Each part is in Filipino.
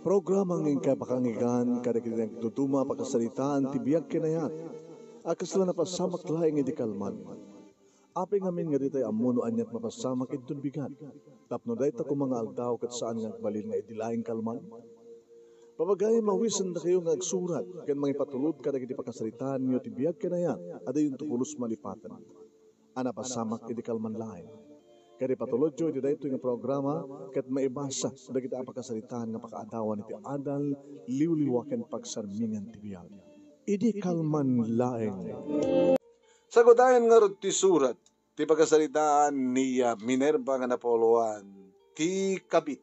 Programang ingkay pakangigan, kada kinagduduma pakasalitaan, tibiyag kinayat, akas lang napasamak laing iti kalman. Aping amin nga ditay amuno anyat mapasamak itun bigat. Tapno dahi ta mga aldaw kat saan nga balin nga itilaing kalman. Papagay mawisan na kayo nga agsurat, kan mga ipatulod kada kiti pakasalitaan niyo tibiyag kinayat, ada yung tupulos malipatan. Ana pasamak iti kalman laing. Kaya patulod jo, iti dahito nga programa, kat maibasa, da kita apakasalitaan nga pakaadawan iti adal, liwliwaken pagsarmingan ti biyag. Idi kalman laeng. Sagudayan nga ron ti surat, ti pagkasalitaan ni Minerva nga Napoloan, ti kabit.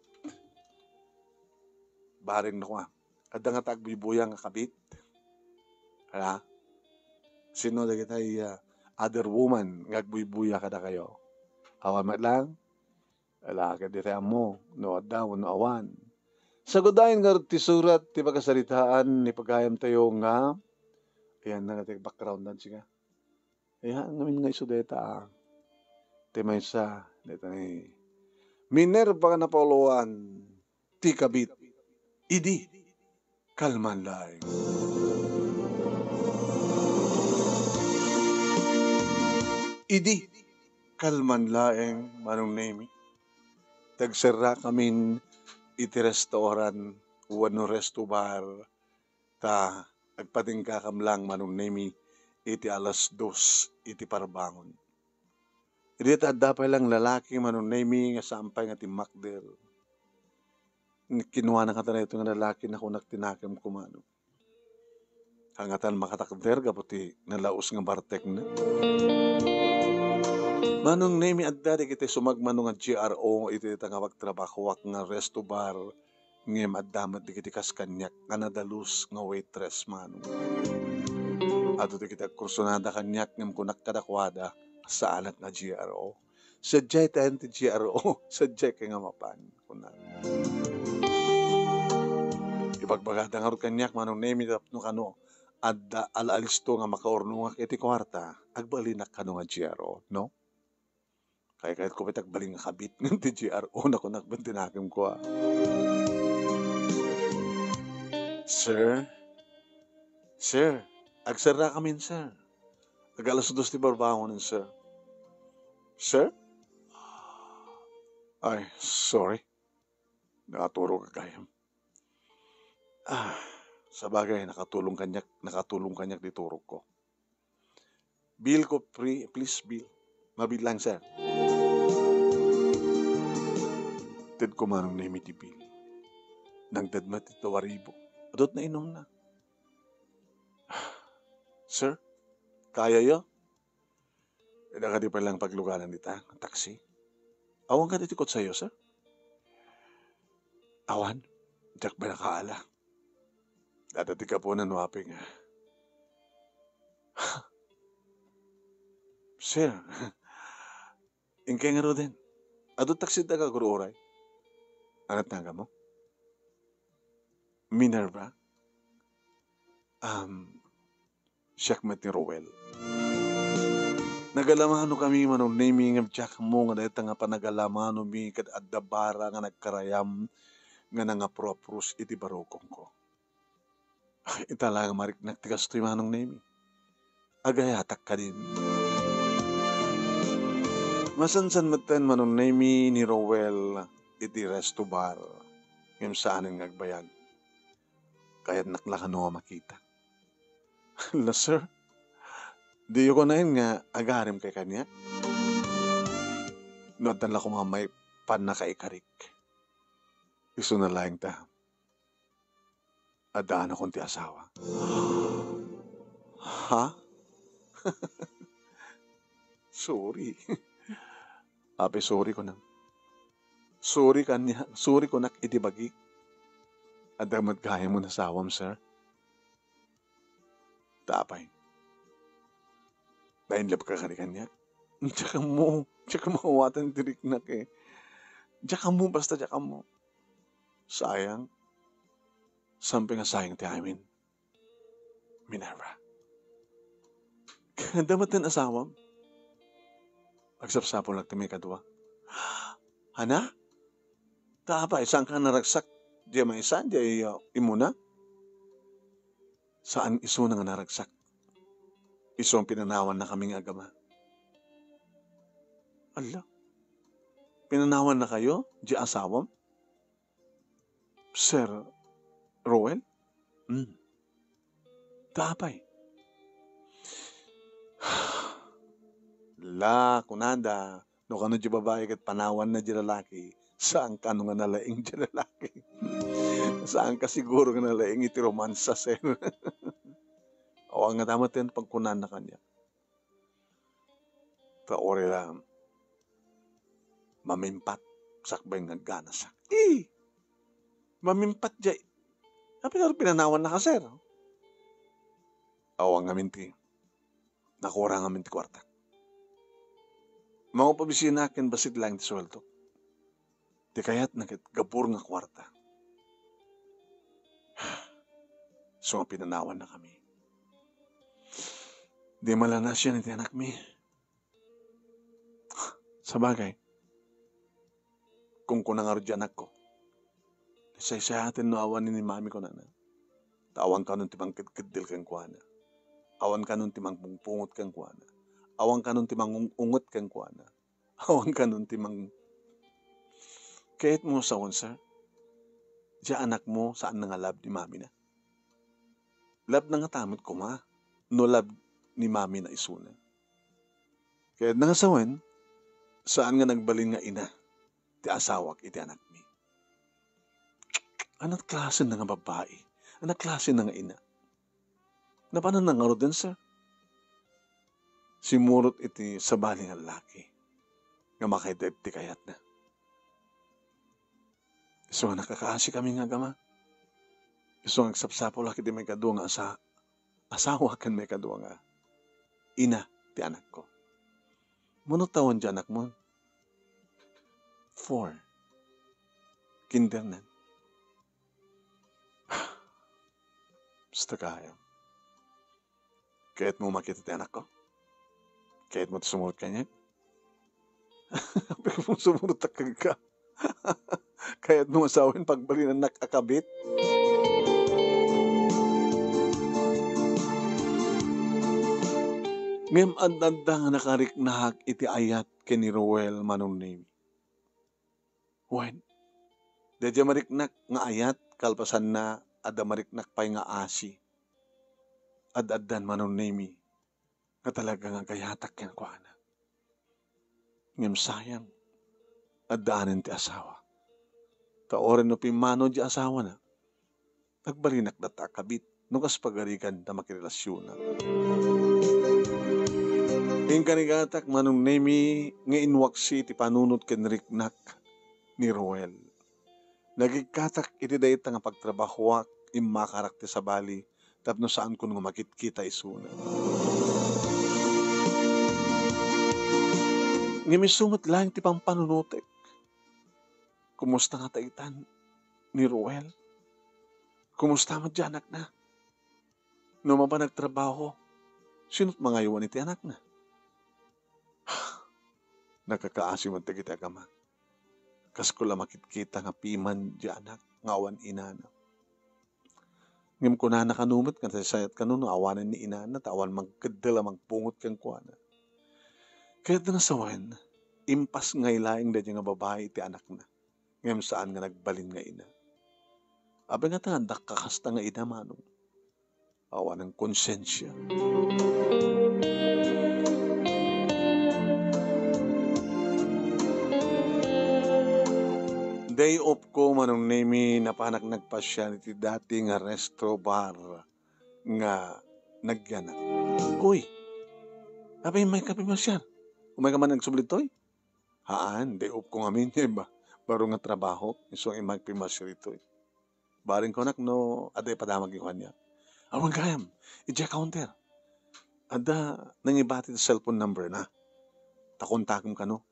Baring na ko nga, kada nga tagbibuya nga kabit. Hala? Sino da kita other woman nga agbibuya kada kayo? Awan mat lang, ala ka dito mo, no daw, no awan. Sagudayan nga ti surat, ti pagkasalitaan, ni pagayam tayo nga, ayan na natin background nan siya. Ayan, ngamin nga isudeta, ti may sa, dito ni, Minerva nga Napoloan, ti kabit, idi, kalman laing. Idi, kalman laeng manong nemi. Tagsara kamin iti restoran, wano resto bar, ta agpatingka kamlang manong nemi iti alas 2 iti parbangon. Iti tadda pa lang lalaki manong nemi nga sampay nga ti Macder. Kinuha na kata na ito nga lalaki na kunak tinakam kumano. Hangatan makatakder kaputi nalaos nga bartek na. Manong nemi adda di kita sumagmano nga GRO iti nga pagtrabahowak nga resto bar ngem addamat di kiti kaskanyak nga nadalus nga waitress manong. Ato di kita kursunada kanyak ngem kunak kadakwada sa anak nga GRO. Sadyay tayo ti GRO, sadyay kay nga mapan. Kunak. Ipagbagada nga rin kanyak manong nemi tapno kano adda alalisto nga makaorno nga iti kwarta agbalinak kano nga GRO, no? Kaya kahit ko pitagbaling nga kabit ng TGRO na ko nagbantinakim ko. Sir? Sir? Agsara kami, sir. Agalas 2 ti barbangon, sir. Sir? Ay, sorry. Nakaturo ka kayam. Sa bagay, nakatulong kanyak di turok ko. Bill ko, please, Bill. Mabil lang, sir. Ted ko manong na imiti Bill. Nang dadmat ito waribo. Adot na inom na. Sir, kaya yo? Nakadi pa lang pagluganan dita, taxi. Awan ka ditikot sa'yo, sir? Awan? Diyak ba nakaala? Dadati ka po na nuwaping. Sir, ingkay nga ro din. Adot taxi da ka guru oray. Anat nga mo? Minerva? Siyak met ni Rowell. Nagalamano kami manong naming of Jack mo nga dahil nga panagalamano mi kad adabara nga nagkarayam nga nangaproprus iti barokong ko. Itala nga marik nagtigas to yung manong nami. Agayatak ka din. Masansan maten manong nami ni Rowell iti resto bar ngayon saan ang nagbayag. Kaya't naklakan mo makita. La sir, di ko na yun nga agarim kay kanya. Notan lang ko mga may panakaikarik. Iso na lang ta. Adaan akong ti asawa. Ha? Sorry. Ape, sorry ko na. Sorry kanya. Sorry ko nak itibagi. Adamat kaya mo na sawam, sir. Tapay. Nainlap ka kanya. Tsaka mo mawatan tirik na ke. Tsaka mo, basta tsaka mo. Sayang. Sampai nga sayang ti amin. Minerva. Damat na asawam. Pagsapsapon lang ti may kadwa. Hana? Tapay, saan ka naragsak? Di maisan, di imuna. Saan iso nga naragsak? Iso ang pinanawan na kaming agama. Ala, pinanawan na kayo? Di asawam? Sir Roel? Tapay. La, kunada, no kano di babae kat panawan na di lalaki, saan ka nga nalaing di lalaki? Saan ka siguro nga nalaing iti romansa, sir? O ang nga tamatin pagkunan na kanya. Taore lang, mamimpat, sakbay nga ganasak. Mamimpat jay. Tapi nga pinanawan na ka, sir. O ang ngaminti, nakura ngaminti kwarta. Mga pabisina akin basit lang ti sweldo. Di kaya't gabur nga kwarta. So nga pinanawan na kami. Di malanas yan iti anak mi. Sa bagay, kung kunangar di anak ko, say-sayatin no awan ni mami ko na. Tawang ka nun timang kidkidil kang kuwana. Awan ka nun timang pungpungot kang kuwana. Awang ka nun timang ungot kang kuwana. Awang ka nun timang... Kahit mo sa unsa, diya anak mo saan nga lab ni mami na. Lab na nga tamot ko ma. No lab ni mami na isuna. Kahit nga sawan, saan nga nagbalin nga ina, ti asawak iti anak mi. Anak klase na nga babae. Anak klase na nga ina. Na paano nangaro din sa? Simurot iti sabali nga laki. Nga makaidep ti kayat na. So nakakaasi kami nga gama. So nagsapsapo laki ti may kadua nga asawa kan may kadua nga ina ti anak ko. Munot taon di anak mo? 4. Kinder na. Basta kayo. Kahit mo makita ti anak ko? Kahit mo sumurot ka niya? Pero mo sumurot ka. Kahit mo asawin pagbali na nakakabit? Ngem anda nga nakariknahak iti ayat kini Roel Manunimi. Wen, dadya mariknak nga ayat kalpasan na ada mariknak pa'y nga asi. Ad-addan Manunimi nga talaga nga gayatak yan kuana. Ngem sayang, addaanin ti asawa. Taoren no pimano di asawa na, nagbalinak na takabit, nukas pagarikan na makirelasyon na. Ing kanigatak Manunimi nga inwaksi ti panunot kenriknak ni Roel. Nagikatak iti dayit nga pagtrabahwak imakarak ti sabali tapno saan kun nga makitkita isuna. Ngimisungot lang ti pampanunutek. Kumusta nga taitan ni Roel? Kumusta mo di anak na? No mapa nagtrabaho, sino't mga iwan iti anak na? Nakakaasi mo kita kama. Kas ko lang makitkita nga piman di anak, ngawan inana. Ngim ko na nakanumot, sayat ka nun, awanan ni inana, tawan magkadala magpungot kang kuana. Kaya na sawan, impas ngay laing da nga babae iti anak na. Ngim saan nga nagbalin nga ina. Abang nga tangandak kakasta nga ina manong. Awan ng konsensya. Day off ko Manunimi napanak nagpasya iti dati nga resto bar nga nagyanak. Uy, abay may kape masyan. Umay ka man nagsublit to'y? Haan, day off ko nga minye ba? Baro nga trabaho, iso ang magpimasya rito. Baring ko nak no, aday padamag yung kanya. Awang gayam, ija counter. Ada nangibati sa cellphone number na. Takontakom ka no.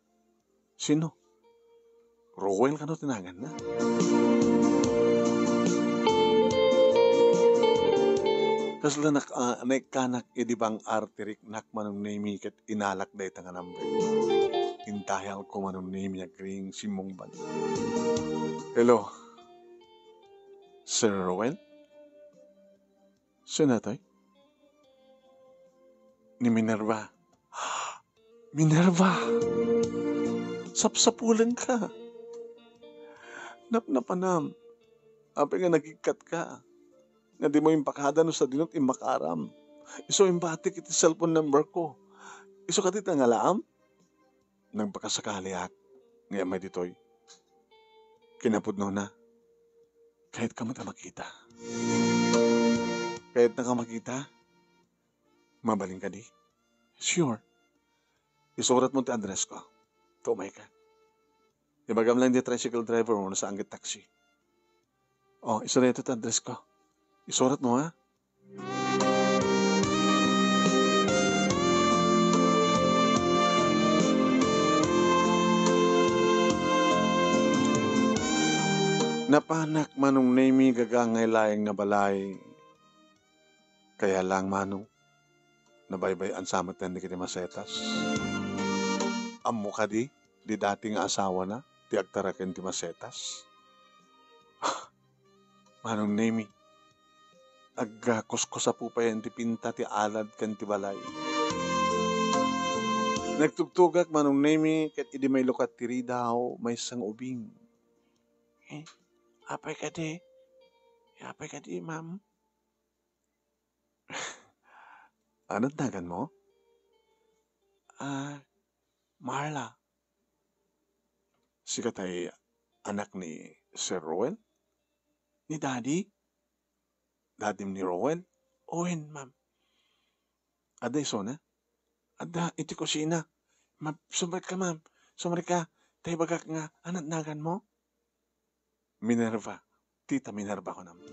Sino? Roel ka no tinagan na. Kasla naikanak idibang arterik nak Manunimi ket inalak day nga number. Intayal ko Manunimi agring simong ban. Hello. Sir Rowell? Sino to? Ni Minerva. Minerva! Sapsapulan ka. Napnapanam. Apay nga nagikat ka. Nga di mo impakada no sa dinot imakaram. Iso imbatik iti cellphone number ko. Iso ka dito nga laam. Nang pakasakaliak. Ngayon may ditoy. Kinapudno na. Kahit ka mata makita. Kahit na ka makita. Mabaling ka di. Sure. Isurat mo ti address ko. Tumay ka. Ibagam lang di tricycle driver mo na sa anggit taxi. Oh, isurat ito address ko. Isurat mo ha. Napanak manong name gagangay laing na balay. Kaya lang manong nabaybayan sa matan di kiti masetas. Ammo ka di dating asawa na, ti agtaraken ti masetas. Manong name agkusko sa pupayan ti pinta ti alad kan ti balay. Nagtugtugak manong name ket idi may lukat ti ridaw may sang ubing. Apay ka di, ma'am. Anong tagan mo? Marla. Sikat ay anak ni Sir Rowan? Ni Daddy? Daddy ni Rowan? Owen, ma'am. Ada iso na? Ada, iti kusina. Sumrit ka, ma'am. Sumrit ka. Tayo bagak nga, anak nagan mo? Minerva. Tita Minerva ko naman.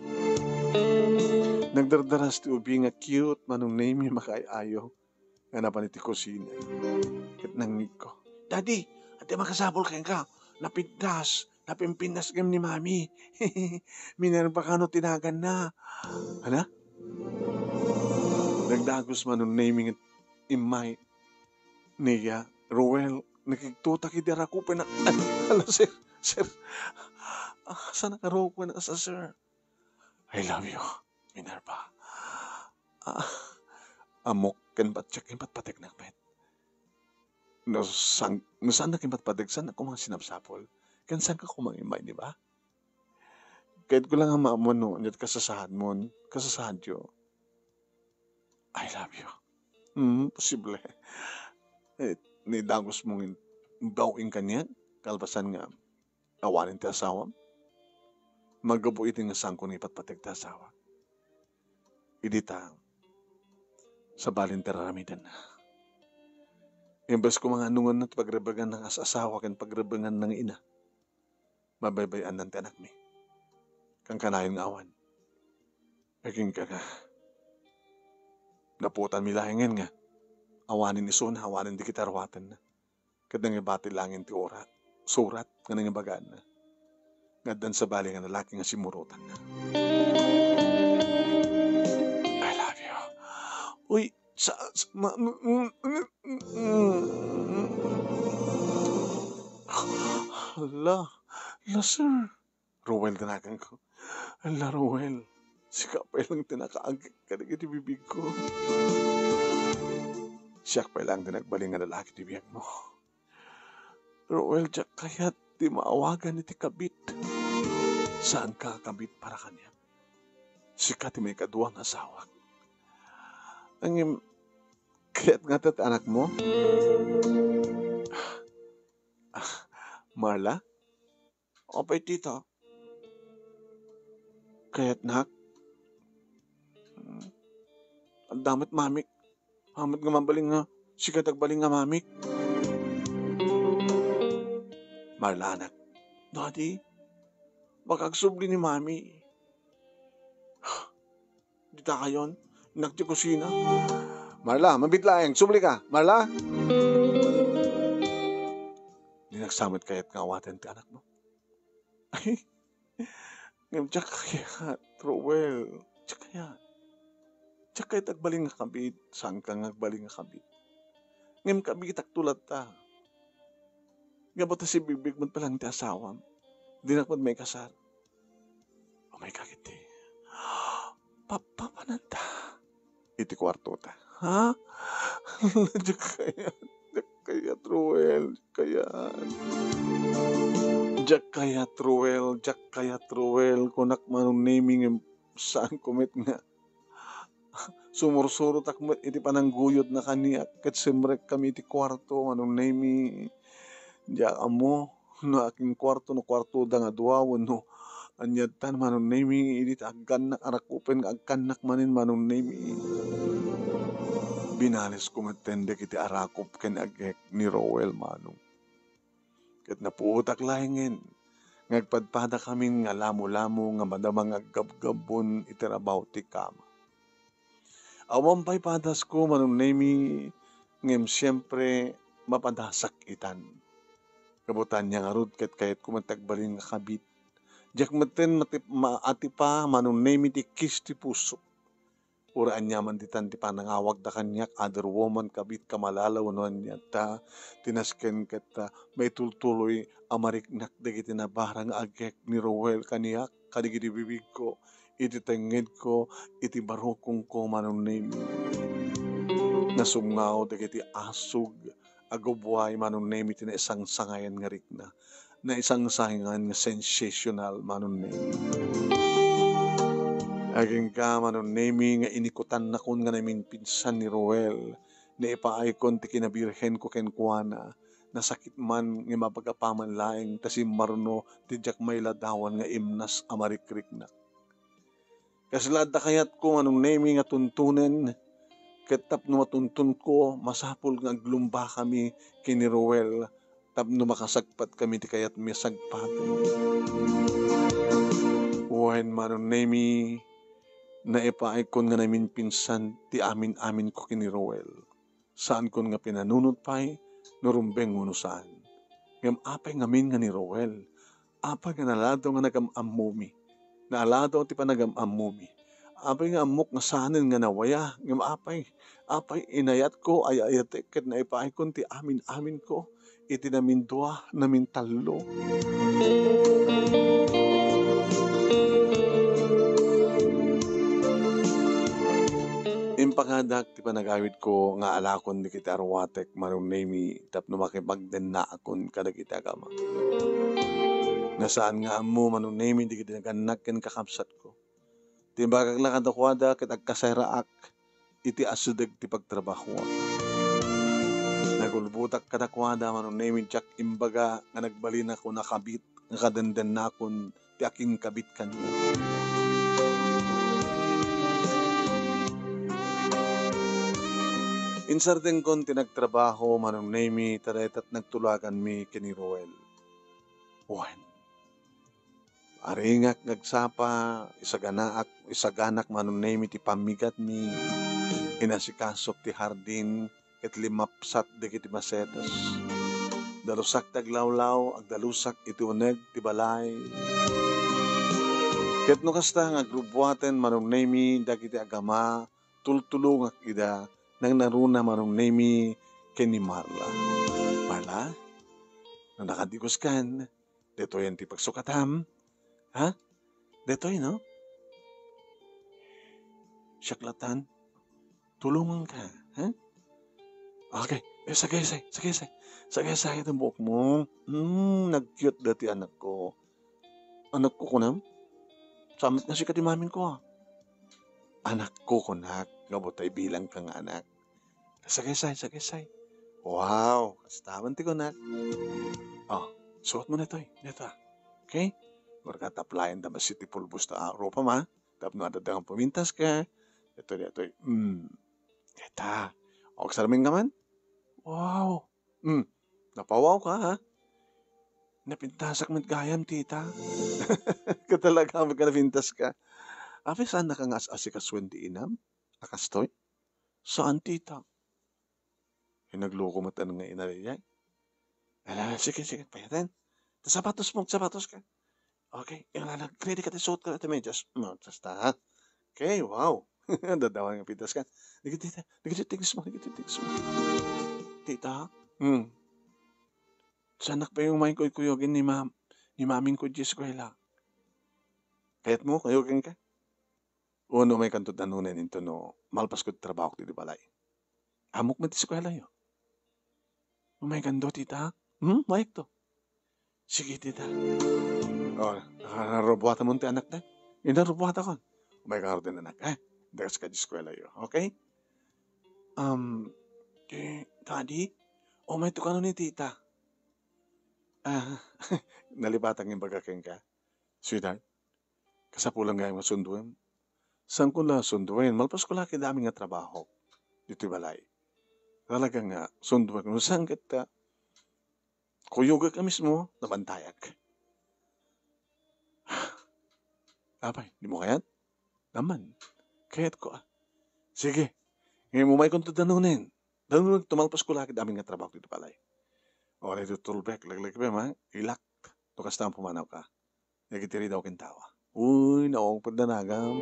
Nagdardaras ti ubi nga cute manong name yung makaayaw. Nga napan iti kusina. Kat nangig ko. Daddy, ati makasabol kayo ka. Napintas. Napimpinas game ni Mami. Minerva ka no tinagan na. Hala? Nagdagos manong naming imay. Niya, Rowell, nakiktutak idara ko pa na. Hala, sir. Sana ka raw ko na sa sir. I love you, Minerva. Amok ken bat check ken bat patek nakmet. No saan na ken bat patek san ako mga sinapsapol. Ken san ka kumangimay, di ba? Kahit ko lang ang maamon no, nyat kasasahad mo, kasasahad yo. I love you. Posible. Ni dagos mong bawing kanyan, kalpasan nga awanin ti asawam. Magabu iti nga sangko ni patpatek ti asawa. Idita, sa balin teraramidan na. Imbes ko mga anungan at pagrebagan ng asawa ken pagrebagan ng ina. Mabaybayan ng anak mi. Kang kanayon nga awan. Paging ka nga. Naputan mi lahingen nga. Awanin iso na, awanin di kita rawatan na. Kadang ibati langin ti orat. Surat, nga nang ibagaan na. Ngadan sa bali nga lalaki nga simurutan na. I love you. Uy, Hala, sir. Rowell tinakan ko. Hala, Rowell. Si Kapay lang tinakaagit ka na iti bibig ko. Siya pa lang tinagbaling nga lalaki ti biyag mo. Rowell, siya kaya't di maawagan iti kabit. Saan ka kabit para kanya? Sikat may kaduang asawa. Ang kaya't nga tat anak mo? Marla? Opay tita. Kaya't nak? Ang damit mamik. Hamat nga mabaling nga. Sikat agbaling nga mamik. Marla, anak. Daddy, makagsubli ni Mami. Di ta kayon, nagti kusina. Marla, mabitlaeng, subli ka. Marla? Di nagsamot kaya't nga awatan ti anak mo. Ay, ngayon, tiyak kaya, Rowell. Tiyak kaya. Tiyak kaya tagbaling nga kabit. Saan ka nga agbaling nga kabit? Ngayon kabit tulad ta. Nga ba ta si bibig mo palang ti asawam? Di na may kasal. Oh my kagiti. Papananta. Iti kwarto ta. Ha? Diyak kaya Ruel. Diyak kaya Ruel. Kunak manong naming saan kumit nga. Sumursurot akmet iti panangguyod na kaniak. Kat simrek kami iti kwarto. Manong nami. Diyak amo. No aking kwarto no kwarto da nga duawon no. Anyad tan manong nami. Iti agkanak arakupen agkanak manin manong nami. Binalis ko matendek iti arakop ken agek ni Rowel manong. Ket napuutak lahingin. Ngagpadpada kami nga lamo-lamo nga madamang aggabgabon iti rabaw ti kama. Awang pay padas ko manong nemi ngem siyempre mapadasak itan. Kabutan niya nga rod ket kayat kumatagbalin nga kabit. Diyak maten ati pa manong nemi ti kis ti puso. Uraan niya man ditan ti panangawag da kanyak other woman kabit kamalalaw no niya ta tinasken ket may tultuloy amariknak dagiti nabarang agek ni Rowel kaniyak kadigiti bibig ko iti tenged ko iti barokong ko manong name nasungaw dagiti asog agubway manong name iti na isang sangayan nga rikna na isang sangayan nga sensational manong name. Aging ka manon nemi nga inikutan na kun nga namin pinsan ni Rowel na ipaay kon ti kinabirhen ko ken kuana nasakit man nga mapagapaman laeng tasim maruno ti jak may ladawan nga imnas amarikrik na. Kaslada kayat ko manong nemi nga tuntunen ket tapno matuntun ko masapul nga aglumba kami kini Rowel tapno makasagpat kami ti kayat mi sagpaten. Wen manon nemi na ipaay kon nga namin pinsan ti amin ko kini Rowel. Saan kon nga pinanunod pa'y nurumbeng uno saan. Ngam apay ngamin nga ni Rowel. Apay nga nalado nga nagam-ammumi. Naalado ti panagam-ammumi. Apay nga amok nga saanin nga nawaya. Ngam apay inayat ko ayayatek ket na ipaay kon ti amin ko. Iti namin dua, namin talo. Impagadak ti panagawid ko nga alakon di kita arwatek manong nemi tapno makipagden na akon kadagiti agama. Nasaan nga amo manong nemi di kita naganak ken kakapsat ko. Ti bagag lakad akwada ket agkasayraak iti asudeg ti pagtrabaho. Nagulbutak kadakwada manong nemi jak imbaga nga nagbalin ako nakabit nga kadenden na akon ti aking kabit kanyo. Insarden kon tinagtrabaho manong nemi tadetat nagtulagan mi kini Rowel. Wan. Aringak nagsapa isaganak manong nemi ti pamigat mi inasikasok ti hardin ket limapsat dagiti masetas. Dalusak taglawlaw agdalusak iti uneg ti balay. Ket no kasta agrubwaten manong nemi dagiti agama tultulongak ida nang naruna manong nemi ken ni Marla. Marla? No nakadigos kan, detoy ang ti pagsukatam. Ha? Detoy, no? Syaklatan, tulungan ka. Ha? Okay. Sagasay itong buhok mo. Nag-cute dati anak ko. Anak ko kunam? Samit na si katimamin ko. Anak ko kunak. Gabotay bilang kang anak. Sagasay. Wow, kastawan ti kunak. Suot mo na ito. Dito. Okay? Warkat applyan da masiti pulbos ta araw pa ma. Tapno adadang pumintas ka. Ito. Dita. O saraming ka man? Wow. Napawaw ka ha? Napintasak mit gayam tita. Katalaga ka napintas ka. Afi saan na kang asikaswen ti inam? Akastoy? Saan tita? Nagloko matan nga inaliyay. Sige, payatin. Sapatos ka. Okay, ready ka ti suot ka na ti medyas. Basta. Okay, wow. Dadawa nga pintas ka. Nagititigis mo. Tita, sanak pa yung may kuyogin ni maming ko di eskwela. Kaya't mo, kayo kang ka. Uno may kantod na nunin into no, malpas ko trabaho ko di balay. Amok mo ti eskwela yo. Umay kando tita. Maik to. Sige tita. O, nakarubuhata mo ti anak na. Inarubuhata ko. Umay karo din anak. Dagas ka di eskwela yo. Okay? Daddy, umay to ka ni tita. Nalipatang yung bagakeng ka. Sweetheart, kasapulang nga yung masunduin. Saan ko na sunduin? Malpas ko laki dami nga trabaho. Dito balay. Talaga nga, sunduin ko. Saan kita? Kuyuga ka mismo, nabantayag. Apay, di mo kayat? Naman. Kayat ko Sige. Ngayon mo may kong tadanunin. Danunin, tumalpas ko laki dami nga trabaho dito balay. O, ito tulbek. Laglag pa ma. Ilak. Tukas na pumanaw ka. Nagitiri daw kintawa. Uy, naong pandanagam.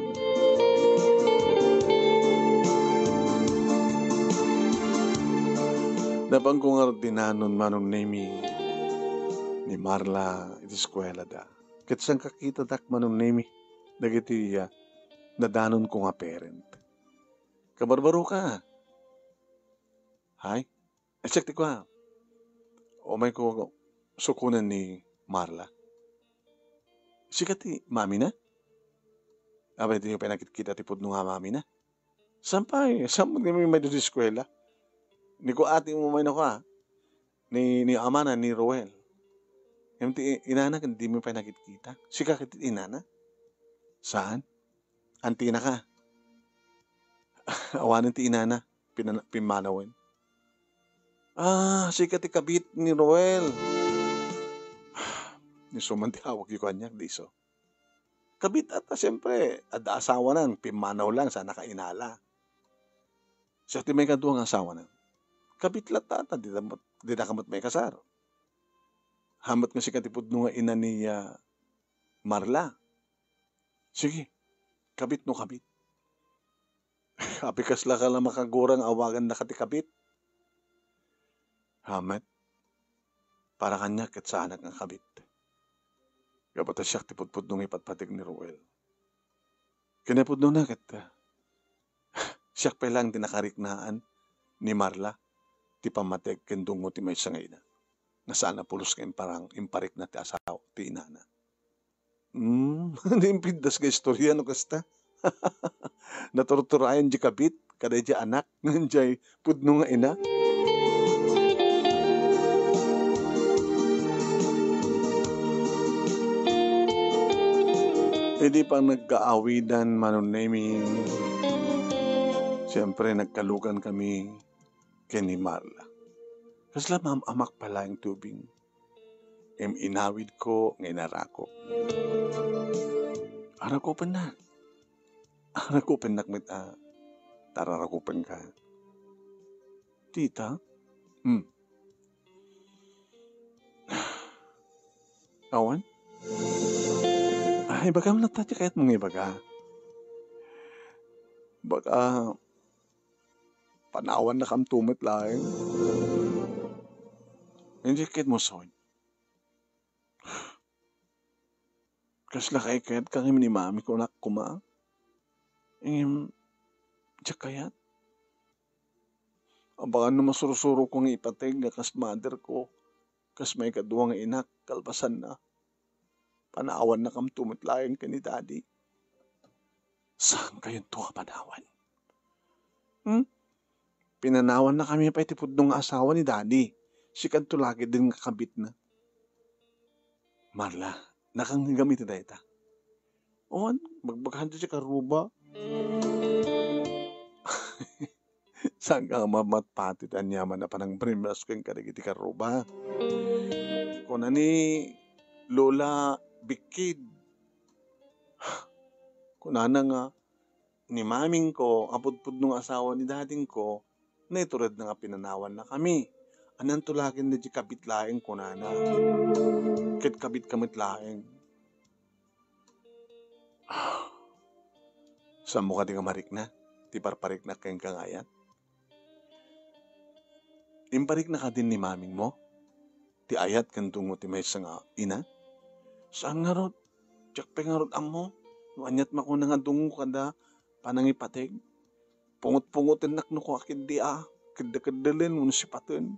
Napang kong dinanon manong ni Marla iti eskwela da. Ket sang kakita dak manong nemi dagiti nadanon ko nga parent. Kabarbaro ka. Hay? Check ti ko O may ko sukunan ni Marla. Sikati mami na? Abay di yung pinakikita ti pudno nga mami na. Sampay, sampay may may doon eskwela. Ni ko ati mo may nako ni ama na ni Roel. Yung inana hindi mo pa nakikita. Sika kiti inana? Saan? Antina ka. Awanan ti inana. Pimanawin. Sika ti kabit ni Roel. Ni suman ti hawak yung kanya. Diso. Kabit ata siyempre. Ada asawa nang. Pimanaw lang. Sana kainala. Siya ti may kaduang asawa nang. Kabit lat ata. Di na kamot may kasar. Hamat nga si katipod nga ina ni Marla. Sige, kabit no kabit. Apikas la ka lang makagurang awagan na kati kabit. Hamat, para kanya kat sa anak ng kabit. Kapata siya tipod-pod nung ipatpatig ni Ruel. Kinapod nung na kat siya pa lang dinakariknaan ni Marla. Ti pamatek kendungo ti may sangay na. Nasaan na pulos kayong parang imparik na ti asaw, ti inana. Hindi impindas ka istorya, no kasta? Naturturayan di kabit, kada di anak, nandiyan pudno nga ina. Hindi pang nagkaawidan manunemi. Siyempre nagkalugan kami kay ni Marla. Kasla amak pala yung tubing. Inawid ko, ngayon narako. Arakupan na. Arakupan na kmit tararakupan ka. Tita? Awan? Ibaga mo natati kahit mong ibaga. Baka panawan na kam tumit lang. Hindi kit mo son. Kasla kay kayat kang ni mami ko nak kuma. Diyak kayat. Abangan na masurusuro kong ipateg nga kas mother ko. Kas may kaduwang inak, kalpasan na. Panawan na kam tumit lang ka ni daddy. Saan kayo ito panawan? Pinanawan na kami pa itipod ng asawa ni daddy. Sikan to lagi din kakabit na. Marla, nakang gamit na ita. On, magbaghan siya karuba. Saan ka mamatpatit ang yaman na panang primas kong karigiti karuba? Kung ni Lola Bikid. Kung nga ni maming ko, apudpud nung asawa ni dading ko, na iturad na nga pinanawan na kami. Anan to lagi na di kabit laeng kunana. Kit kabit kamit laeng. Saan mo ka di marik na? Ti parparik na kayong kangayat? Imparik na ka din ni maming mo? Ti ayat kan tungo ti may nga ina? Saan nga rod? Tsak pa nga rod amo? Anyat mako nga dungo kada panangipatig. Pungot-pungotin nakno ko akid di Kada-kadalin mo si patin.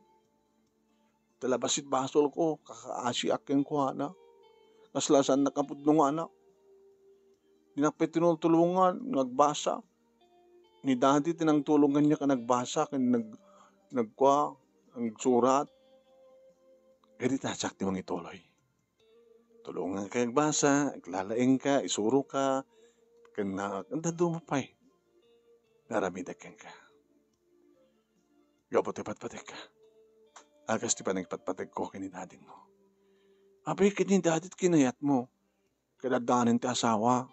Talabasit basol ko, kakaasi aking kuha na. Kaslasan nakapudno nga anak. Dinapit tinutulungan, nagbasa. Ni daddy tinang tulungan niya ka nagbasa, nagkuha, ang surat. Kaya di tasak ti mga ituloy. Tulungan ka nagbasa, iglalaing ka, isuro ka, ang dado mo pa eh. Naramidakan ka. Gapot ipatpatik ka. Agas ti pa nagpatpatik ko kini daddy mo. Abay kini daddy kinayat mo. Kadadanin ti asawa.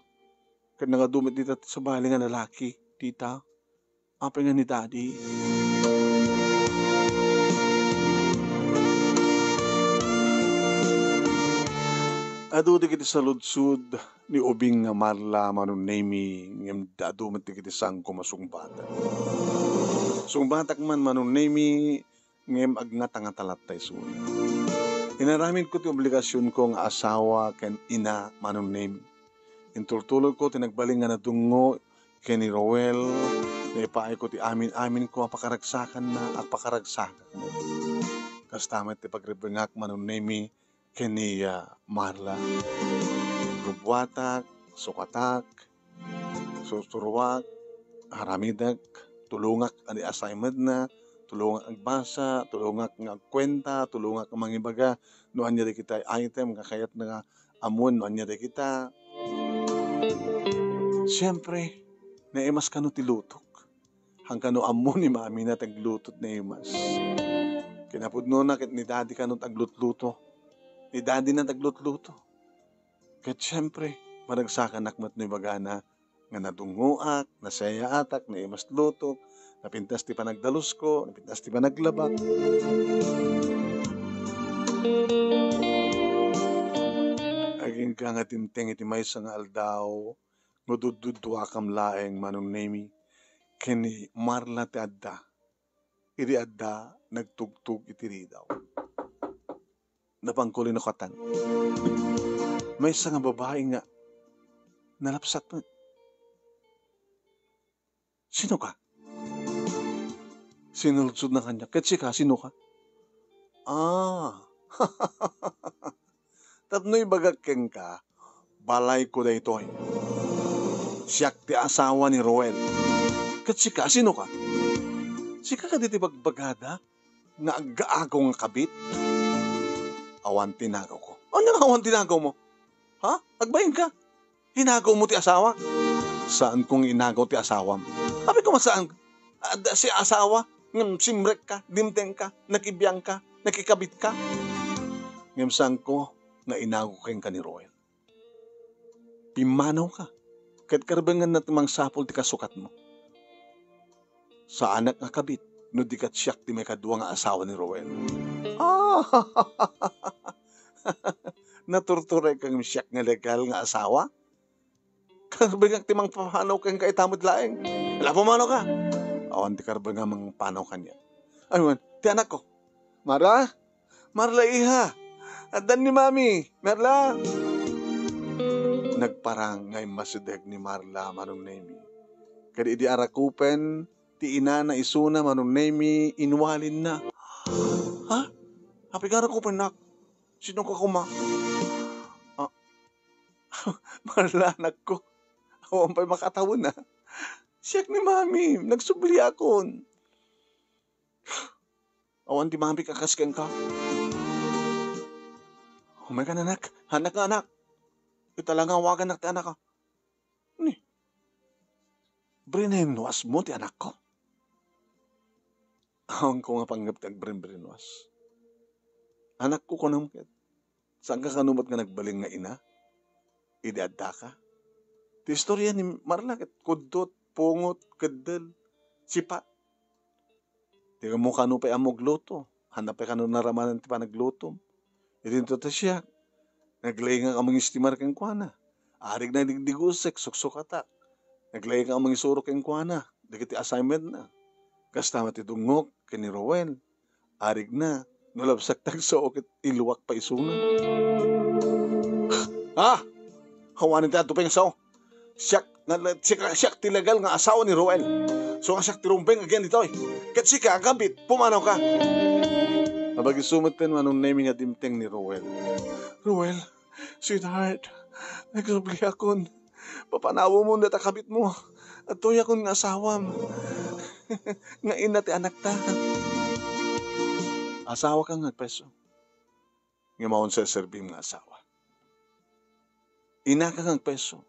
Kad nagadumit dito sa bahay nga lalaki, tita. Apay nga ni daddy. Adu di kiti sa ludsud ni ubing nga marla manon nemi ngem dadumit di kiti sang kumasungbatan. Sungbatak man manon nemi ngem agnatang talatay suna. Inaramin ko ti obligasyon ko nga asawa ken ina manon nemi. Intultulog ko tinagbaling nga nadungo ken ni Roel na ipaay ko ti amin ko apakaragsakan na apakaragsakan mo. Kastamet ti pagrebengak manon nemi ken ni Marla. Rubwatak, sukatak, susurwak, haramidak, tulungak ani assignment na, tulungak ang basa, tulungak ang kwenta, tulungak ang mga ibaga, no anya di kita item, kakayat na nga amon, no anya di kita. Siyempre, naimas ka no tilutok. Hanggang no amon ni mami na taglutot na imas. Kinapudno na ni daddy ka no taglutluto. Ni daddy na taglutluto. Kat siyempre, maragsakan nakmat no ibaga na nga nadunguak, nasaya atak, na imas lutok, napintas ti panagdalus ko, napintas ti panaglabak. Aging ka nga tinteng iti may nga aldaw, ngudududwa kam laeng manong nemi, kini Marla ti adda, iri adda nagtugtug iti ridaw. Napangkulin na katan. May isa nga babae nga nalapsat mo. Sino ka? Sinulsod na kanya. Katsi ka, sino ka? Tapno'y bagakeng ka, balay ko da ito. Siyak ti asawa ni Roel. Katsi ka, sino ka? Sika ka diti bagbagada na agaagaw nga kabit? Awan tinagaw ko. Ano nga awan tinagaw mo? Ha? Agbayin ka? Hinagaw mo ti asawa? Saan kong inagaw ti asawa mo? Sabi ko masaan? Si asawa? Simrek ka, dimteng ka, nakibiyang ka, nakikabit ka? Ngam saan ko na inagaw kayong ka ni Roel? Pimanaw ka. Kahit karbangan na timang sapol ti kasukat mo. Sa anak nga kabit, no di kat siyak ti may kadwa nga asawa ni Roel. Naturturay kang siyak nga legal nga asawa? Karbangan timang papanaw kang kaitamod laeng. Wala pumanaw ka. Awan ti karbangan mang panaw kanya. Ayun, ti anak ko. Marla iha. Adan ni mami. Marla. Nagparang ngay masudeg ni Marla manong nemi. Kadi di arakupen, ti ina na isuna manong nemi, inwalin na. Ha? Hapi ka arakupen nak? Sino ka kuma? Marla anak ko. Awan pa'y makatawon na. Siyak ni mami, nagsubli akon. Awan ti mami kakasken ka. Umay ka na anak. Anak ka anak. Italang awagan na ti anak ka. Ni. Brinenwas mo ti anak ko. Awan ko nga panggap ti brinenwas. Anak ko kunamket. Saan ka kanumat nga nagbaling nga ina? Idadda ka. Ti istorya ni Marla ket kudot, pungot, kedel, sipat. Di ka mo kanu pa amog luto. Hanap pa kanu naramanan ti panagluto. Itinto ta siya. Naglay nga kamang istimar kang kuana. Arig na digdigusek, suksukata. Naglay nga kamang isurok kang kuana. Dikiti assignment na. Kastama ti dungok, kini Rowen. Arig na. Nulabsak tagso okit iluwak pa isuna. Hawanin ti ato pa yung sao. siyak tilagal nga asawa ni Roel. So nga siyak tirumpeng again dito eh. Kat sika agabit, pumanaw ka. Nabagi sumaten manong naming nga dimteng ni Roel. Roel, sweetheart, nagsubli akon. Papanawo mo na takabit mo. At tuya kon nga asawam. Nga ina ti anak ta. Asawa kang nagpeso. Nga maon sa serving nga asawa. Ina kang nagpeso.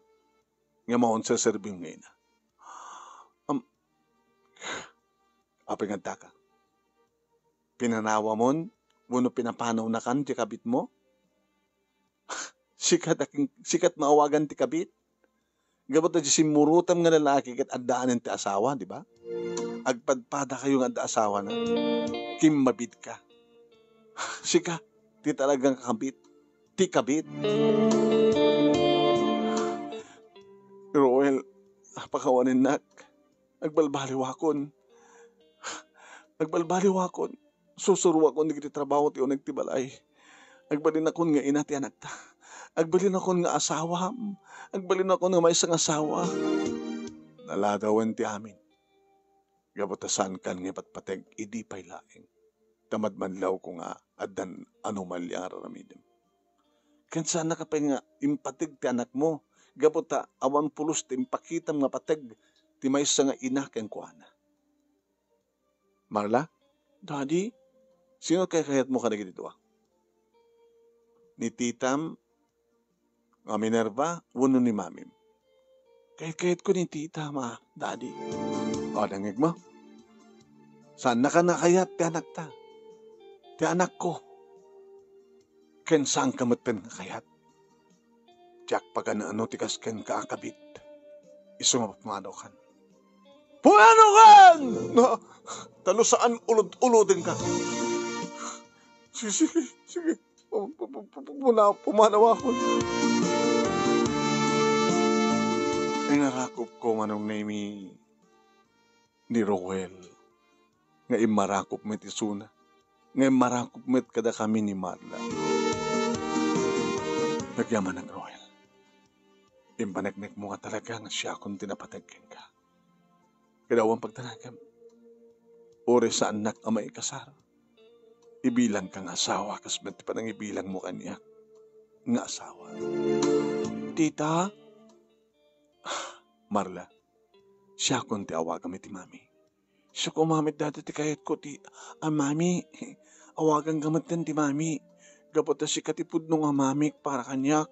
Nga maon sa serving nga ina. Apay nga ka. Pinanawa mon, wano pinapanaw na kan ti kabit mo. Sikat maawagan ti kabit. Gabot na simurutam nga lalaki kat addaanan ti asawa, di ba? Agpadpada kayo nga adda asawa na. Kimmabit ka. Sika, ti talagang kakabit. Ti kabit. Roel, pakawanin nak. Agbalbaliwakon. Agbalbaliwakon. Susuruwakon di kiti trabaho ti unag ti balay. Agbalin akon nga ina ti anak ta. Agbalin akon nga asawa. Agbalin akon nga may isang asawa. Naladawan ti amin. Gabatasan kan nga patpateg idi pay laeng. Tamad manlaw ko nga adan anomalya nga raramidem. Kansa na ka pa nga impatig ti anak mo. Gabota awan pulos ti impakitam nga pateg ti maysa nga ina ken kuana. Marla, Daddy, sino kayat mo kadagiti dito? Ni Titam, nga Minerva, wano ni Mamim. Kayat ko ni Tita, Daddy. O, nangig mo. Saan na ka nakayat ti anak ta? Ti anak ko. Ken saan ka maten nakayat? Tiyak pag ano tikas ken kaakabit. Isumapamano kan. Pumano kan! No, talo saan ulod-ulodin ka? Sige. Pumanaw ako. Ay narakop ko manong name ni Roel. Nga imarakop met isuna. Nga imarakop met kada kami ni Marla. Nagyaman ng Roel. Impanagnek mo nga talaga nga siya kung tinapatagkin ka. Kadawang pagtanagam. Ore sa anak ang may kasar. Ibilang kang asawa kasmet pa nang ibilang mo kanya. Nga asawa. Tita? Marla, siya kung ti awagan ti mami. Siya kung mamit dati ti kayat ko ti, mami, awagan gamit din ti mami. Gapot na sikatipud nung amamik para kanyak.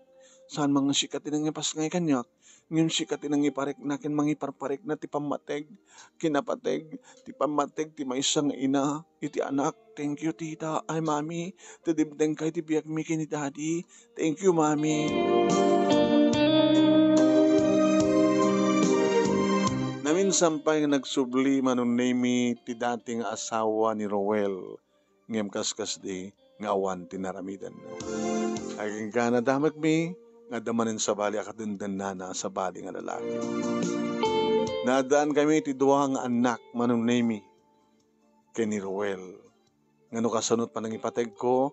Saan mga sikatin ang ipas ngay kanyak. Ngayon sikatin ang iparik na kin mangiparparik na ti pamateg. Kinapateg, ti pamateg, ti maisang ina, iti anak. Thank you, tita. Ay, mami, tadibdeng kay ti biyak mi kini daddy. Thank you, mami. Naminsan pa yung nagsubli manunemi ti dating asawa ni Roel. Ngem kaskas di nga awan tinaramidan. Aging ka na damag mi, nga damanin sa bali akadundan na sa bali nga lalaki. Nadaan kami ti duwa nga anak manunemi kay ni Roel. Nga no kasanot panangipateg ko,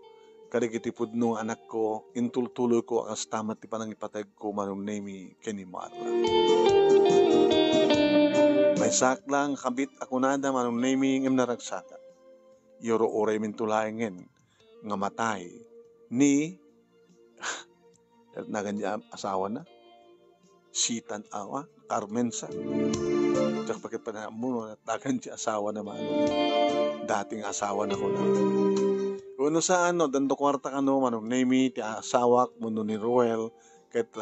kadigitipud nung anak ko, intultuloy ko akas tamat ti panangipateg ko manunemi kay ni Marla. May saklang kabit ako nada manunemi ngem naragsakat. Yoro oray mintulayengen nga matay ni naganya asawa na Sitan awa Carmensa. Tsaka bakit pa na mo natagan si asawa naman dating asawa na ko na. Kuno sa dando kwarta kano manunemi ti asawak muno ni Roel ket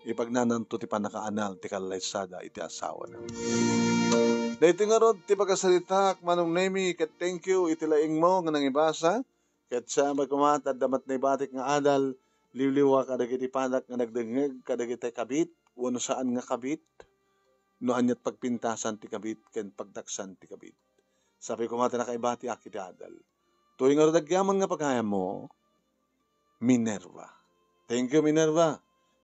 ipagnananto ti panakaanal ti kalaysada iti asawa na. Dahiti nga rod, ti pagkasalitak, manong nemi, ket thank you, itilaing mo, nga nang ibasa, ket sa magkumatad, damat na ibatik nga adal, liwliwa kadagiti panak nga nagdengeg, kadagiti kabit, wano saan nga kabit, no anyat pagpintasan ti kabit, ken pagdaksan ti kabit. Sabi ko mata nakaibati akiti adal. Tuwing nga rod, agyaman nga pagkaya mo, Minerva. Thank you, Minerva.